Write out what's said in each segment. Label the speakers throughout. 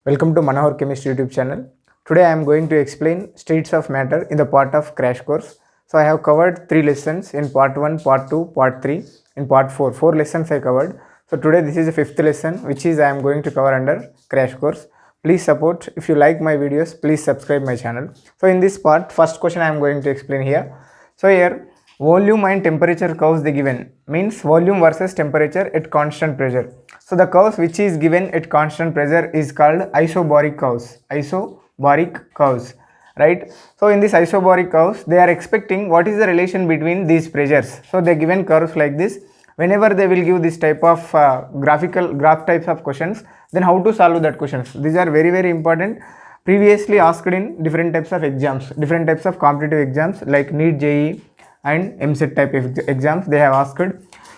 Speaker 1: Welcome to Manohar Chemistry YouTube channel. Today I am going to explain states of matter in the part of crash course. So I have covered 3 lessons in part 1, part 2, part 3. In part 4, 4 lessons I covered. So today this is the 5th lesson which is I am going to cover under crash course. Please support. If you like my videos, please subscribe my channel. So in this part, first question I am going to explain here. So here volume and temperature curves they given means volume versus temperature at constant pressure. So the curves which is given at constant pressure is called isobaric curves. Isobaric curves, right? So in this isobaric curves, they are expecting what is the relation between these pressures. So they given curves like this. Whenever they will give this type of graph types of questions, then how to solve that questions. These are very important. Previously asked in different types of exams, different types of competitive exams like NEET, JEE and MCET type of exams they have asked.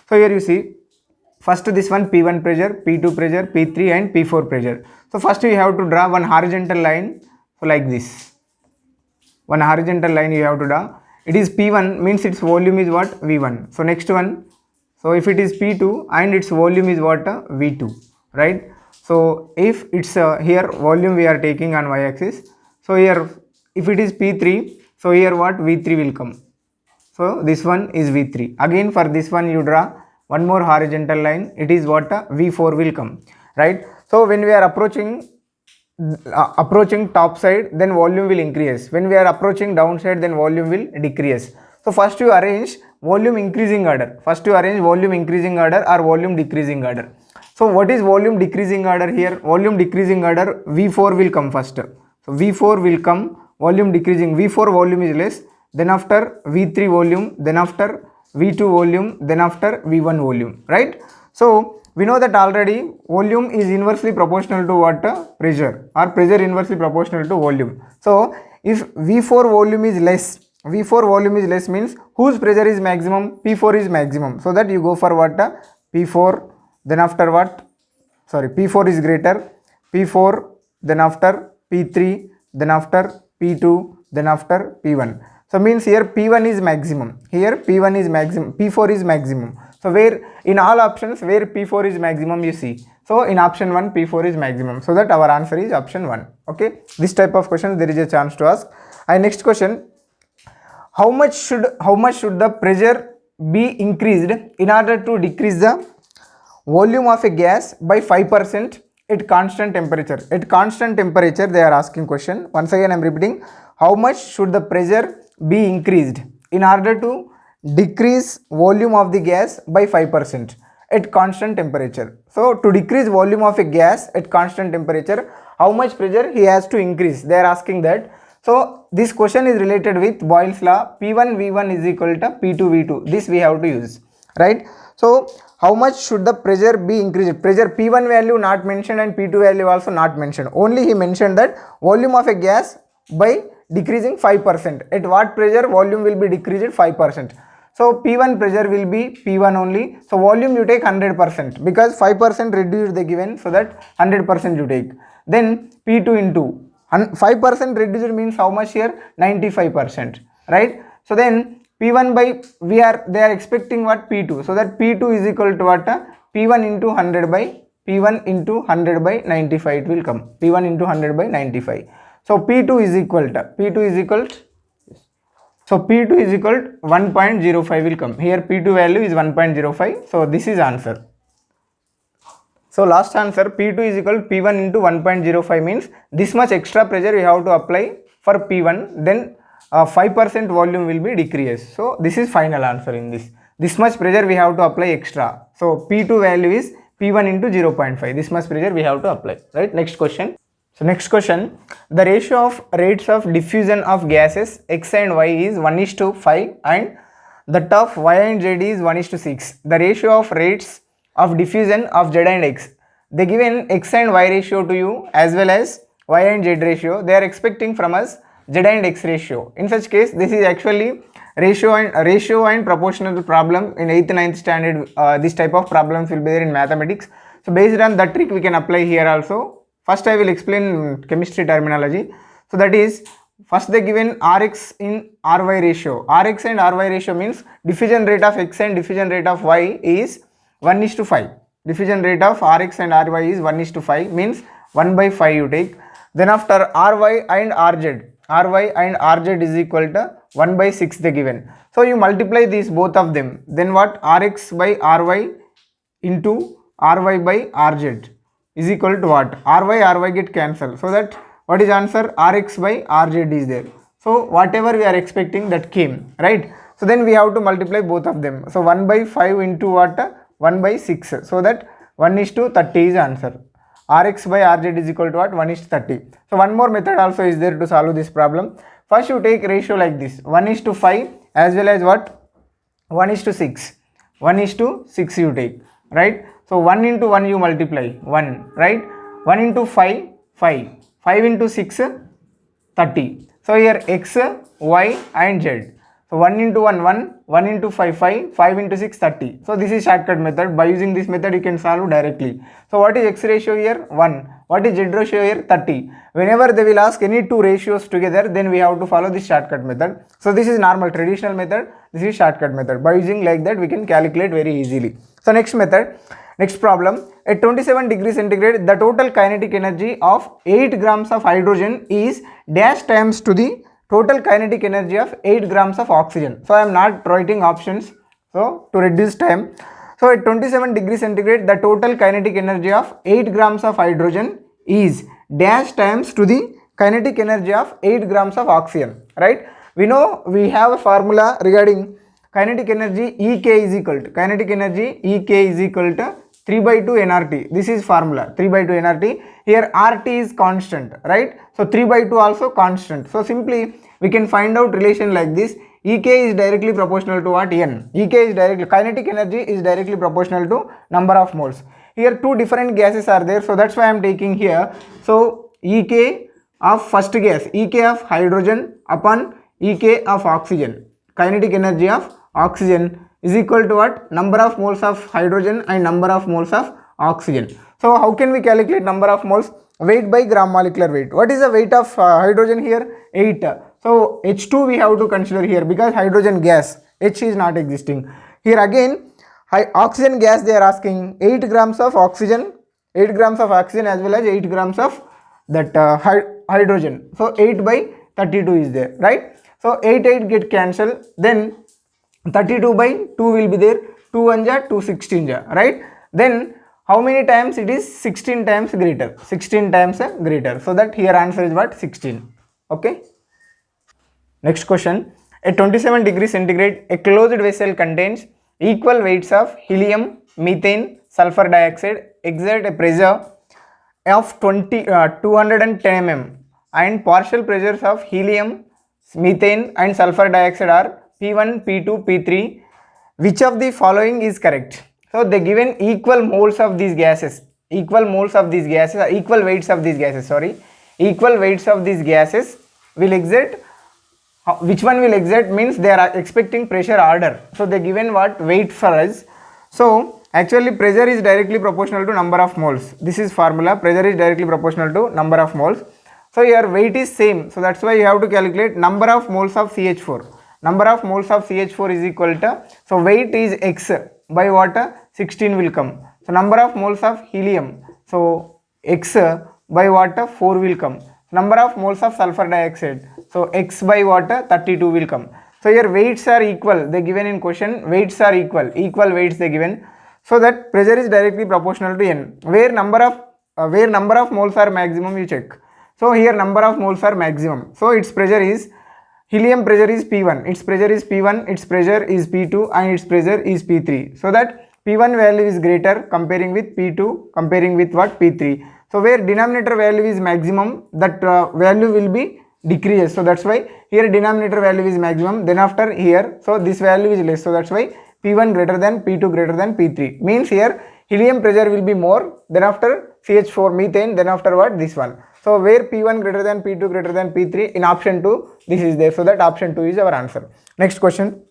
Speaker 1: So here you see. First this one P1 pressure, P2 pressure, P3 and P4 pressure. So first we have to draw one horizontal line, so like this. One horizontal line you have to draw. It is P1 means its volume is what? V1. So next one, so if it is P2 and its volume is what? V2, right? So if it's here volume we are taking on y-axis. So here if it is P3, so here what? V3 will come. So this one is V3. Again for this one you draw one more horizontal line, it is what? V4 will come, right? So when we are approaching top side, then volume will increase. When we are approaching downside, then volume will decrease. So first you arrange volume increasing order. First you arrange volume increasing order or volume decreasing order. So what is volume decreasing order here? Volume decreasing order, V4 will come first. So V4 will come, volume decreasing, V4 volume is less, then after V3 volume, then after V2 volume, then after V1 volume, right? So we know that already volume is inversely proportional to what? Pressure, or pressure inversely proportional to volume. So if V4 volume is less, V4 volume is less means whose pressure is maximum? P4 is maximum. So that you go for what? P4, then after what? Sorry, P4 is greater, P4, then after P3, then after P2, then after P1. So means here P1 is maximum, here P1 is maximum, P4 is maximum. So where in all options where P4 is maximum you see. So in option 1 P4 is maximum. So that our answer is option 1. Okay. This type of question there is a chance to ask. And next question, how much should the pressure be increased in order to decrease the volume of a gas by 5% at constant temperature? At constant temperature they are asking question. Once again I am repeating, how much should the pressure be increased in order to decrease volume of the gas by 5% at constant temperature? So to decrease volume of a gas at constant temperature, how much pressure he has to increase? They are asking that. So this question is related with Boyle's law, P1 V1 is equal to P2 V2. This we have to use, right? So how much should the pressure be increased? Pressure P1 value not mentioned and P2 value also not mentioned. Only he mentioned that volume of a gas by decreasing 5%. At what pressure volume will be decreased 5%? So P1 pressure will be P1 only. So volume you take 100% because 5% reduced they given, so that 100% you take. Then P2 into 5% reduced means how much here? 95%, right? So then P1 by they are expecting what? P2. So that P2 is equal to what? P1 into 100 by P1 into 100 by 95 it will come. P1 into 100 by 95. So P2 is equal to so P2 is equal to 1.05 will come. Here P2 value is 1.05. So this is answer. So last answer, P2 is equal to P1 into 1.05 means this much extra pressure you have to apply for P1, then 5% volume will be decreased. So this is final answer in this. This much pressure we have to apply extra. So P2 value is P1 into 0.5. This much pressure we have to apply, right? Next question. So next question, the ratio of rates of diffusion of gases X and Y is 1:5 and that of Y and Z is 1:6. The ratio of rates of diffusion of Z and X. They given X and Y ratio to you as well as Y and Z ratio. They are expecting from us Z and X ratio. In such case, this is actually ratio and proportional problem in 8th 9th standard. This type of problems will be there in mathematics. So based on that trick we can apply here also. First I will explain chemistry terminology. So that is, first they given Rx in Ry ratio. Rx and Ry ratio means diffusion rate of X and diffusion rate of Y is 1:5. Diffusion rate of Rx and Ry is 1:5 means 1 by 5 you take. Then after Ry and Rz, Ry and Rz is equal to 1 by 6 they given. So you multiply these both of them, then what, Rx by Ry into Ry by Rz is equal to what, Ry get cancelled, so that what is answer, Rx by Rz is there. So whatever we are expecting that came, right? So then we have to multiply both of them. So 1 by 5 into what, 1 by 6, so that 1 is to 30 is answer. Rx by Rz is equal to what, 1 is to 30. So one more method also is there to solve this problem. First you take ratio like this, 1 is to 5 as well as what, 1 is to 6. 1 is to 6 you take, right? So 1 into 1 you multiply, 1, right? 1 into 5, 5. 5 into 6, 30. So here x, y and z. So 1 into 1, 1, 1 into 5, 5, 5 into 6, 30. So this is shortcut method. By using this method you can solve directly. So what is x ratio here? 1. What is z ratio here? 30. Whenever they will ask any two ratios together, then we have to follow this shortcut method. So this is normal traditional method. This is shortcut method. By using like that we can calculate very easily. So next method, next problem. At 27 degrees centigrade, the total kinetic energy of 8 grams of hydrogen is dash times to the total kinetic energy of 8 grams of oxygen. So I am not writing options, so to reduce time. So at 27 degrees centigrade, the total kinetic energy of 8 grams of hydrogen is dash times to the kinetic energy of 8 grams of oxygen, right? We know we have a formula regarding kinetic energy, Ek is equal to, kinetic energy Ek is equal to 3 by 2 nRT. This is formula, 3 by 2 nRT. Here RT is constant, right? So 3 by 2 also constant. So simply we can find out relation like this. Ek is directly proportional to what? N. Ek is directly, kinetic energy is directly proportional to number of moles. Here two different gases are there, so that's why I am taking here. So Ek of first gas, Ek of hydrogen upon Ek of oxygen. Kinetic energy of oxygen is equal to what? Number of moles of hydrogen and number of moles of oxygen. So how can we calculate number of moles? Weight by gram molecular weight. What is the weight of hydrogen here? 8. So H2 we have to consider here because hydrogen gas, H is not existing. Here again oxygen gas they are asking 8 grams of oxygen, 8 grams of oxygen as well as 8 grams of that hydrogen. So 8 by 32 is there, right? So 8 get cancelled, then 32 by 2 will be there, 2 1 ja, 2 16 ja, right? Then how many times it is? 16 times greater, 16 times greater. So that here answer is what? 16. Okay. Next question. At 27 degrees centigrade, a closed vessel contains equal weights of helium, methane, sulfur dioxide, exert a pressure of 210 mm and partial pressures of helium, methane and sulfur dioxide are P1, P2, P3. Which of the following is correct? So they given equal moles of these gases, equal moles of these gases, equal weights of these gases, sorry, equal weights of these gases will exert. Which one will exert means they are expecting pressure order. So they given what? Weight for us. So actually pressure is directly proportional to number of moles. This is formula, pressure is directly proportional to number of moles. So your weight is same, so that's why you have to calculate number of moles of CH4. Number of moles of CH4 is equal to, so weight is X by what? 16 will come. So number of moles of helium, so X by what? 4 will come. Number of moles of sulfur dioxide, so X by what? 32 will come. So your weights are equal, they given in question, weights are equal, equal weights they given. So that pressure is directly proportional to N. Where number of moles are maximum you check. So here number of moles are maximum. So its pressure is, helium pressure is P1, its pressure is P1, its pressure is P2 and its pressure is P3. So that P1 value is greater comparing with P2, comparing with what? P3. So where denominator value is maximum, that value will be decreases. So that's why here denominator value is maximum, then after here, so this value is less. So that's why P1 greater than P2 greater than P3. Means here helium pressure will be more, then after CH4 methane, then after what? This one. So where P1 greater than P2 greater than P3, in option 2 this is there. So that option 2 is our answer. Next question.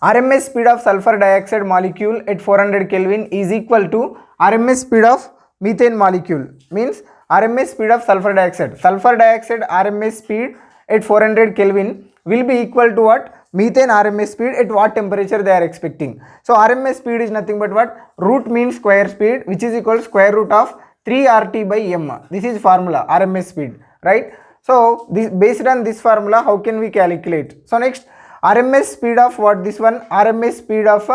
Speaker 1: RMS speed of sulfur dioxide molecule at 400 Kelvin is equal to RMS speed of methane molecule. Means RMS speed of sulfur dioxide. Sulfur dioxide RMS speed at 400 Kelvin will be equal to what? Methane RMS speed at what temperature they are expecting. So RMS speed is nothing but what? Root means square speed, which is equal to square root of 3 RT by m. This is formula, RMS speed, right? So this, based on this formula, how can we calculate? So next, RMS speed of what? This one, RMS speed of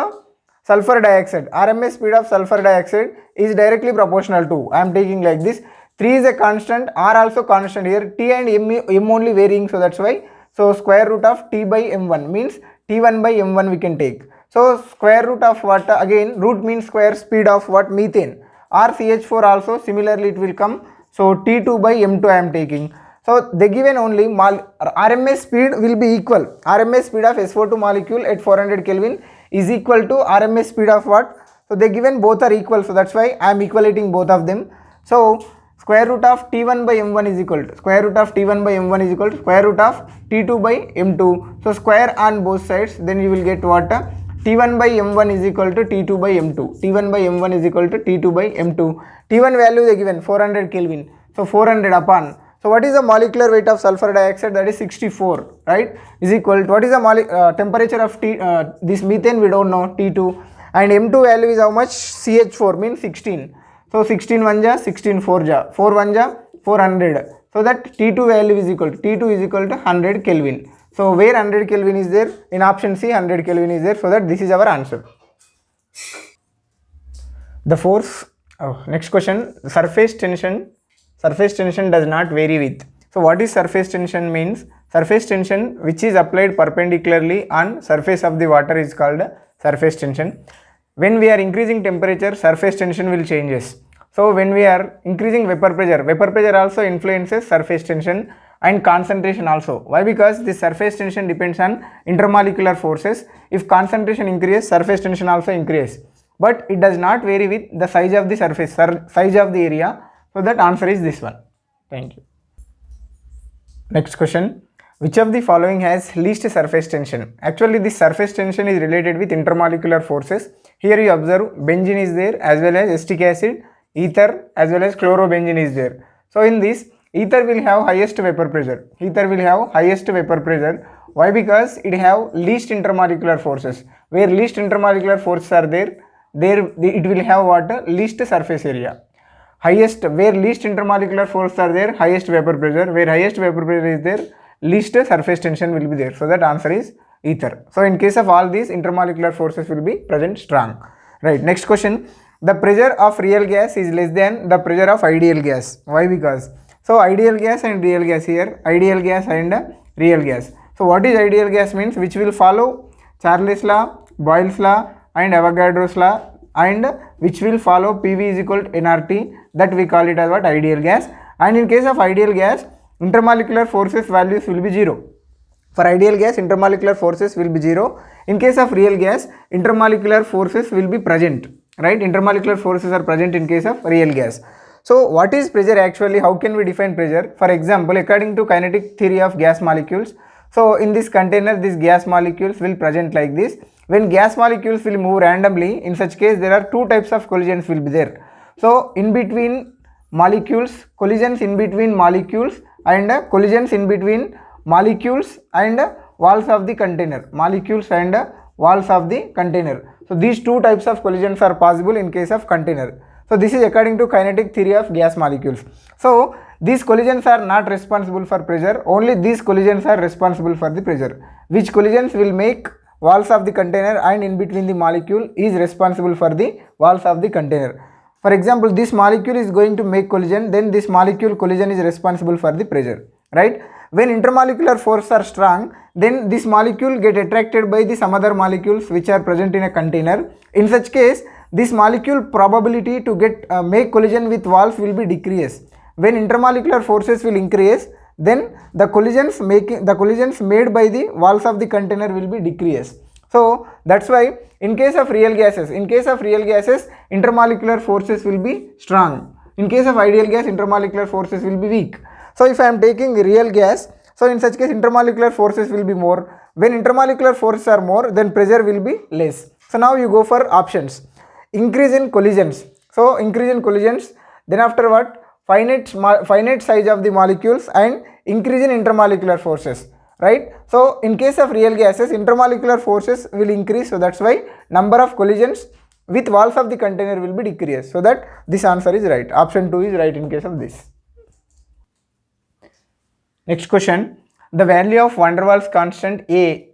Speaker 1: sulfur dioxide. RMS speed of sulfur dioxide is directly proportional to, I am taking like this, 3 is a constant, R also constant here, T and M only varying, so that's why. So square root of T by M1 means T1 by M1 we can take. So square root of what? Again, root means square, speed of what? Methane. Or CH4 also similarly it will come. So T2 by M2 I am taking. So they given only RMS speed will be equal. RMS speed of SO2 molecule at 400 Kelvin is equal to RMS speed of what? So they given both are equal, so that's why I am equalating both of them. So square root of T1 by M1 is equal to square root of T1 by M1 is equal to square root of T2 by M2. So square on both sides, then you will get what? T1 by M1 is equal to T2 by M2. T1 by M1 is equal to T2 by M2. T1 value they given 400 Kelvin. So 400 upon. So what is the molecular weight of sulfur dioxide? That is 64, right? Is equal to what is the temperature of this methane? We don't know, T2. And M2 value is how much? CH4 means 16. So 16 1 ja, 16 4 ja, 4 1 ja, 400. So that T2 value is equal to, T2 is equal to 100 Kelvin. So where 100 Kelvin is there? In option C 100 Kelvin is there. So that this is our answer. The force, next question, surface tension. Surface tension does not vary with. So what is surface tension means? Surface tension which is applied perpendicularly on surface of the water is called surface tension. When we are increasing temperature, surface tension will changes. So when we are increasing vapor pressure also influences surface tension and concentration also. Why? Because the surface tension depends on intermolecular forces. If concentration increases, surface tension also increases. But it does not vary with the size of the surface, size of the area. So that answer is this one. Thank you. Next question. Which of the following has least surface tension? Actually, this surface tension is related with intermolecular forces. Here you observe benzene is there as well as acetic acid, ether as well as chlorobenzene is there. So in this, ether will have highest vapor pressure. Ether will have highest vapor pressure. Why? Because it have least intermolecular forces. Where least intermolecular forces are there, it will have what? Least surface area. Highest, where least intermolecular forces are there, highest vapor pressure. Where highest vapor pressure is there, least surface tension will be there. So that answer is ether. So in case of all these, intermolecular forces will be present strong. Right. Next question. The pressure of real gas is less than the pressure of ideal gas. Why? Because, so ideal gas and real gas here, ideal gas and real gas. So what is ideal gas means? Which will follow Charles law, Boyle's law and Avogadro's law, and which will follow PV is equal to nRT, that we call it as what? Ideal gas. And in case of ideal gas, intermolecular forces values will be 0. For ideal gas, intermolecular forces will be 0. In case of real gas, intermolecular forces will be present, right? Intermolecular forces are present in case of real gas. So what is pressure actually? How can we define pressure? For example, according to kinetic theory of gas molecules, so in this container, these gas molecules will present like this. When gas molecules will move randomly, in such case there are two types of collisions will be there. So in between molecules, collisions in between molecules and collisions in between molecules and walls of the container, molecules and walls of the container. So these two types of collisions are possible in case of container. So this is according to kinetic theory of gas molecules. So these collisions are not responsible for pressure, only these collisions are responsible for the pressure. Which collisions will make walls of the container and in between the molecule is responsible for the walls of the container. For example, this molecule is going to make collision, then this molecule collision is responsible for the pressure, right? When intermolecular forces are strong, then this molecule get attracted by the some other molecules which are present in a container. In such case, this molecule probability to get make collision with walls will be decreased. When intermolecular forces will increase, then the collisions made by the walls of the container will be decreased. So that's why in case of real gases, intermolecular forces will be strong. In case of ideal gas, intermolecular forces will be weak. So if I am taking real gas, so in such case intermolecular forces will be more. When intermolecular forces are more, then pressure will be less. So now you go for options. Increase in collisions. So increase in collisions, then after what? Finite size of the molecules and increase in intermolecular forces, right? So in case of real gases, intermolecular forces will increase, so that's why number of collisions with walls of the container will be decreased. So that this answer is right. Option 2 is right in case of this. Next question. The value of van der Waals constant A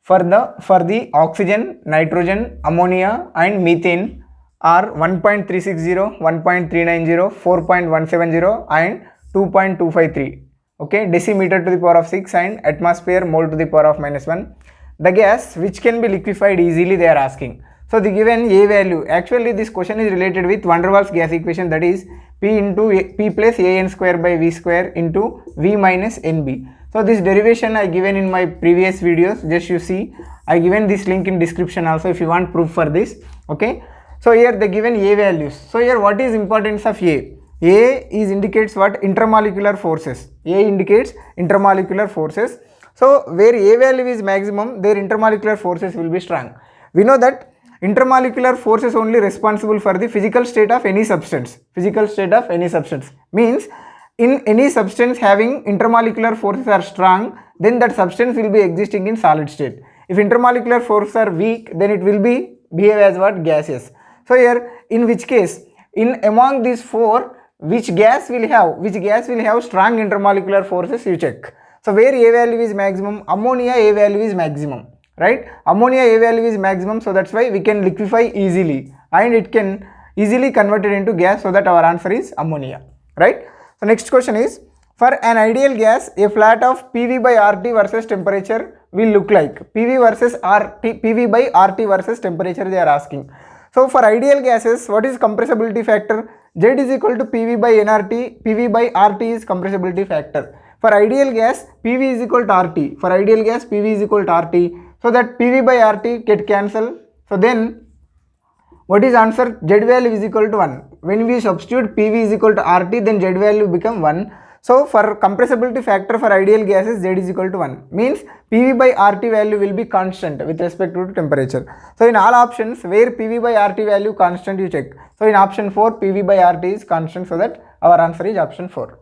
Speaker 1: for the oxygen, nitrogen, ammonia and methane are 1.360, 1.390, 4.170 and 2.253. Okay, decimeter to the power of 6 and atmosphere mole to the power of -1. The gas which can be liquefied easily, they are asking. So the given A value, actually this question is related with van der Waals gas equation, that is P into P plus AN square by V square into V minus NB. So this derivation I given in my previous videos, just you see, I given this link in description also if you want proof for this. Okay, so here the given A values. So here what is importance of A? A is indicates what? Intermolecular forces. A indicates intermolecular forces. So where A value is maximum, their intermolecular forces will be strong. We know that intermolecular force is only responsible for the physical state of any substance. Physical state of any substance means in any substance having intermolecular forces are strong, then that substance will be existing in solid state. If intermolecular forces are weak, then it will be behave as what? Gaseous. So here in which case, in among these four, which gas will have strong intermolecular forces, you check. So where A value is maximum, ammonia A value is maximum, right? Ammonia A value is maximum, so that's why we can liquefy easily and it can easily convert it into gas, so that our answer is ammonia, right? So next question is, for an ideal gas, a flat of PV by RT versus temperature will look like. PV by RT versus temperature they are asking. So for ideal gases, what is compressibility factor? Z is equal to PV by nRT, PV by RT is compressibility factor. For ideal gas, PV is equal to RT. For ideal gas, PV is equal to RT. So that PV by RT get cancelled. So then, what is answer? Z value is equal to 1. When we substitute PV is equal to RT, then Z value become 1. So for compressibility factor for ideal gases, Z is equal to 1. Means PV by RT value will be constant with respect to temperature. So in all options, where PV by RT value constant, you check. So in option 4, PV by RT is constant, so that our answer is option 4.